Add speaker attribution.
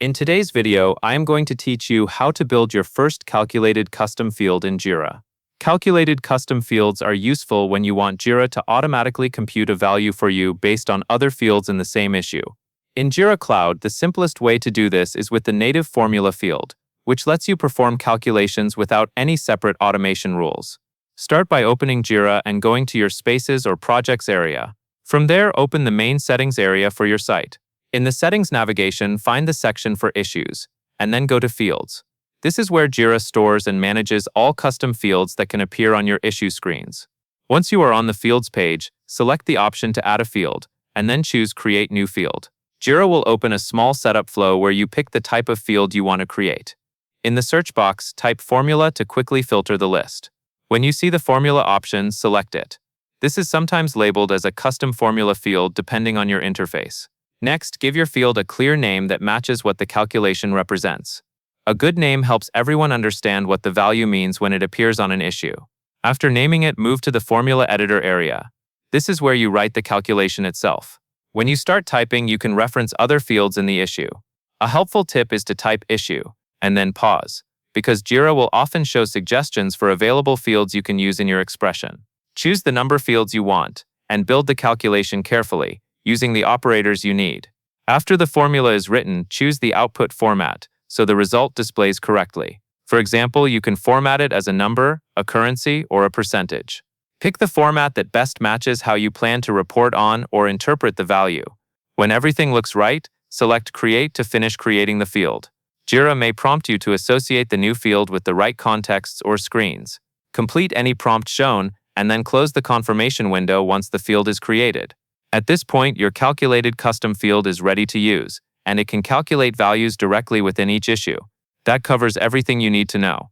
Speaker 1: In today's video, I am going to teach you how to build your first calculated custom field in Jira. Calculated custom fields are useful when you want Jira to automatically compute a value for you based on other fields in the same issue. In Jira Cloud, the simplest way to do this is with the native formula field, which lets you perform calculations without any separate automation rules. Start by opening Jira and going to your Spaces or Projects area. From there, open the main settings area for your site. In the Settings navigation, find the section for Issues, and then go to Fields. This is where Jira stores and manages all custom fields that can appear on your issue screens. Once you are on the Fields page, select the option to add a field, and then choose Create New Field. Jira will open a small setup flow where you pick the type of field you want to create. In the search box, type Formula to quickly filter the list. When you see the formula option, select it. This is sometimes labeled as a custom formula field depending on your interface. Next, give your field a clear name that matches what the calculation represents. A good name helps everyone understand what the value means when it appears on an issue. After naming it, move to the Formula Editor area. This is where you write the calculation itself. When you start typing, you can reference other fields in the issue. A helpful tip is to type Issue, and then pause, because Jira will often show suggestions for available fields you can use in your expression. Choose the number fields you want, and build the calculation carefully, using the operators you need. After the formula is written, choose the output format, so the result displays correctly. For example, you can format it as a number, a currency, or a percentage. Pick the format that best matches how you plan to report on or interpret the value. When everything looks right, select Create to finish creating the field. Jira may prompt you to associate the new field with the right contexts or screens. Complete any prompt shown, and then close the confirmation window once the field is created. At this point, your calculated custom field is ready to use, and it can calculate values directly within each issue. That covers everything you need to know.